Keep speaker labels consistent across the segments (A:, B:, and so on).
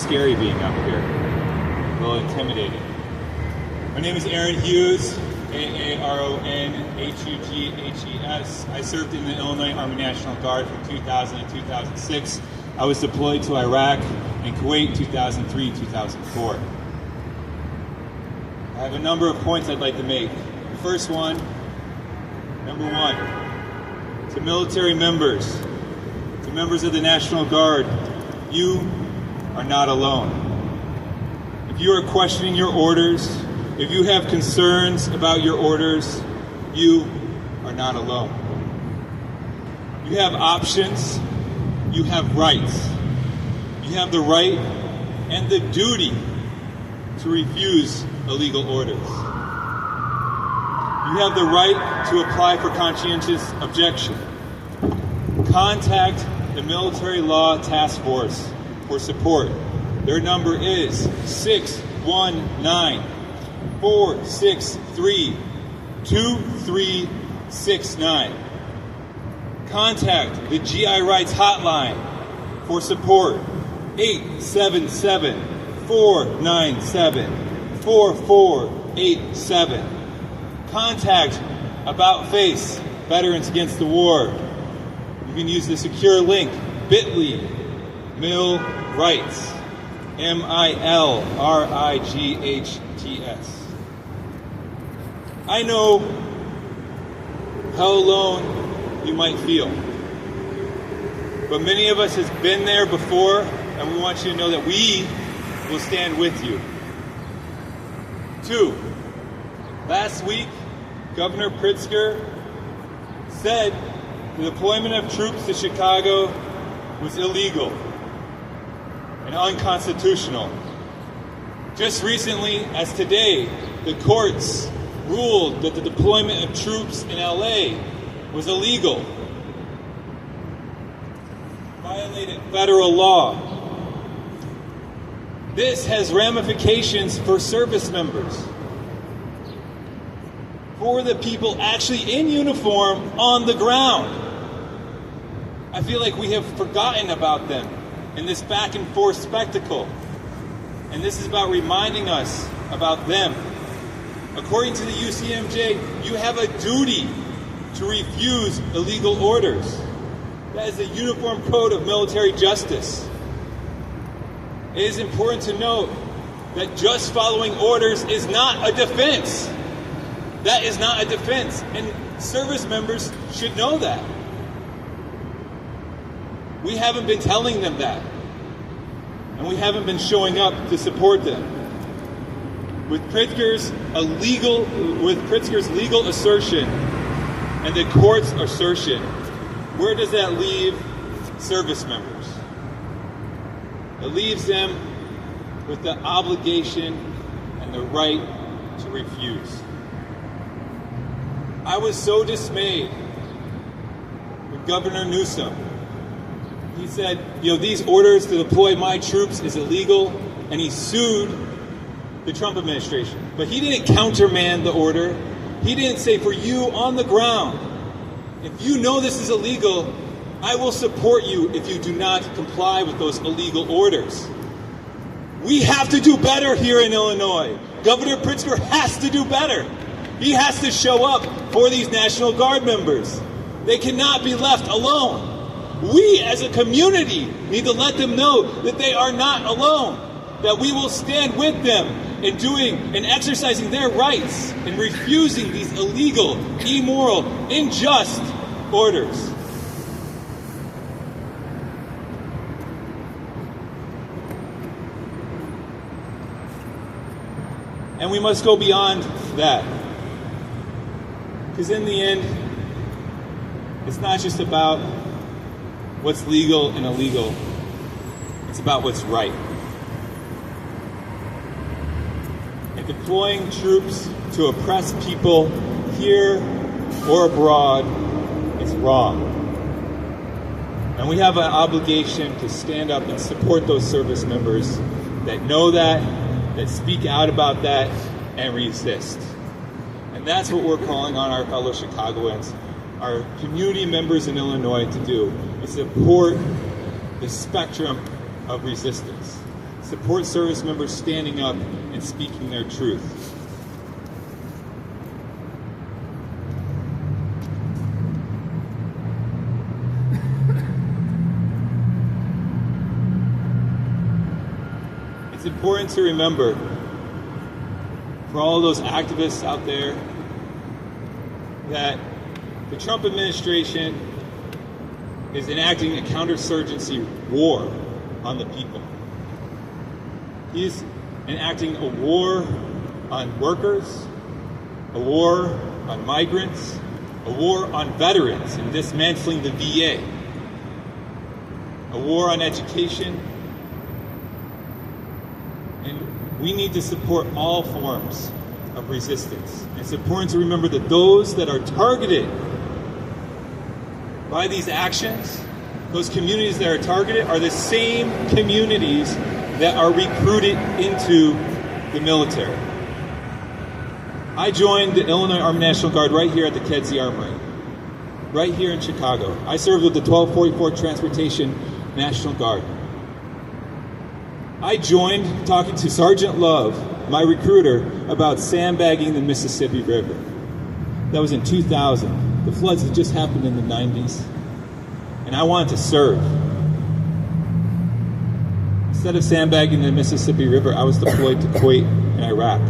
A: scary being up here, a little intimidating. My name is Aaron Hughes, Aaronhughes. I served in the Illinois Army National Guard from 2000 to 2006. I was deployed to Iraq and Kuwait 2003-2004. I have a number of points I'd like to make. The first one, number one, to military members, to members of the National Guard, you are not alone. If you are questioning your orders, if you have concerns about your orders, you are not alone. You have options, you have rights. You have the right and the duty to refuse illegal orders. You have the right to apply for conscientious objection. Contact the Military Law Task Force for support. Their number is 619-463-2369. Contact the GI Rights Hotline for support, 877-497-4487. Contact About Face, Veterans Against the War. You can use the secure link, bit.ly, MILRIGHTS, MILRIGHTS. I know how alone you might feel, but many of us has been there before, and we want you to know that we will stand with you. 2, last week, Governor Pritzker said the deployment of troops to Chicago was illegal and unconstitutional. Just recently, as today, the courts ruled that the deployment of troops in LA was illegal, violated federal law. This has ramifications for service members, for the people actually in uniform on the ground. I feel like we have forgotten about them in this back and forth spectacle. And this is about reminding us about them. According to the UCMJ, you have a duty to refuse illegal orders. That is the Uniform Code of Military Justice. It is important to note that just following orders is not a defense. That is not a defense, and service members should know that. We haven't been telling them that, and we haven't been showing up to support them. With Pritzker's legal assertion and the court's assertion, where does that leave service members? It leaves them with the obligation and the right to refuse. I was so dismayed with Governor Newsom. He said, these orders to deploy my troops is illegal, and he sued the Trump administration. But he didn't countermand the order. He didn't say, for you on the ground, if you know this is illegal, I will support you if you do not comply with those illegal orders. We have to do better here in Illinois. Governor Pritzker has to do better. He has to show up for these National Guard members. They cannot be left alone. We as a community need to let them know that they are not alone, that we will stand with them in doing and exercising their rights and refusing these illegal, immoral, unjust orders. And we must go beyond that. Because in the end, it's not just about what's legal and illegal. It's about what's right. And deploying troops to oppress people here or abroad is wrong. And we have an obligation to stand up and support those service members that know that speak out about that, and resist. And that's what we're calling on our fellow Chicagoans, our community members in Illinois to do, is support the spectrum of resistance. support service members standing up and speaking their truth. It's important to remember, for all those activists out there, that the Trump administration is enacting a counterinsurgency war on the people. He's enacting a war on workers, a war on migrants, a war on veterans and dismantling the VA, a war on education. And we need to support all forms of resistance. It's important to remember that those that are targeted by these actions, those communities that are targeted, are the same communities that are recruited into the military. I joined the Illinois Army National Guard right here at the Kedzie Armory, right here in Chicago. I served with the 1244 Transportation National Guard. I joined talking to Sergeant Love, my recruiter, about sandbagging the Mississippi River. That was in 2000. The floods had just happened in the 90s, and I wanted to serve. Instead of sandbagging the Mississippi River, I was deployed to Kuwait and Iraq.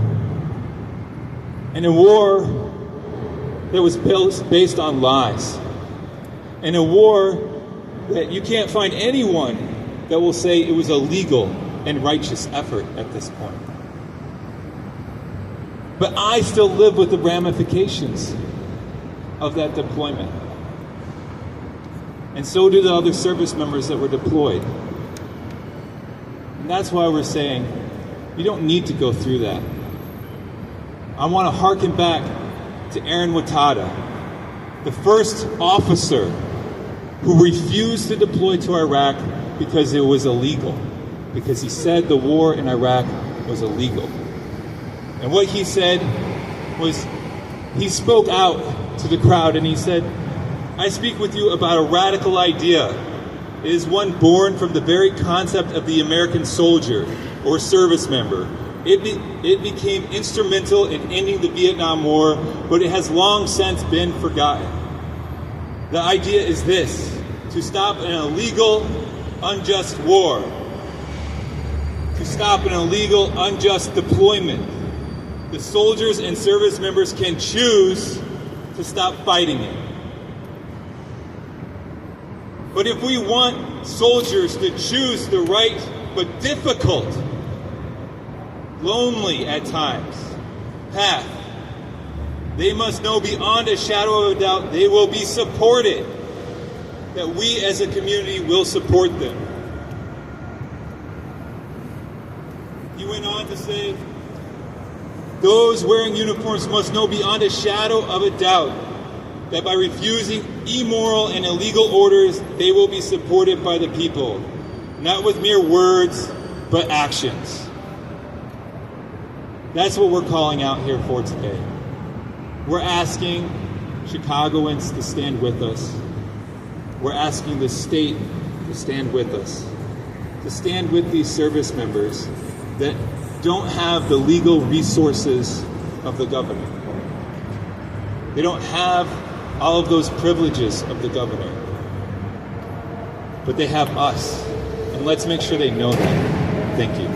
A: In a war that was based on lies. In a war that you can't find anyone that will say it was a legal and righteous effort at this point. But I still live with the ramifications of that deployment. And so do the other service members that were deployed. And that's why we're saying you don't need to go through that. I want to hearken back to Aaron Watada, the first officer who refused to deploy to Iraq because it was illegal, because he said the war in Iraq was illegal. And what he said was, he spoke out to the crowd and he said, "I speak with you about a radical idea. It is one born from the very concept of the American soldier or service member. It became instrumental in ending the Vietnam War, but it has long since been forgotten. The idea is this: to stop an illegal, unjust war, to stop an illegal, unjust deployment. The soldiers and service members can choose to stop fighting it. But if we want soldiers to choose the right but difficult, lonely at times, path, they must know beyond a shadow of a doubt they will be supported, that we as a community will support them." He went on to say, "Those wearing uniforms must know beyond a shadow of a doubt that by refusing immoral and illegal orders, they will be supported by the people, not with mere words, but actions." That's what we're calling out here for today. We're asking Chicagoans to stand with us. We're asking the state to stand with us, to stand with these service members that don't have the legal resources of the governor. They don't have all of those privileges of the governor, but they have us. And let's make sure they know that. Thank you.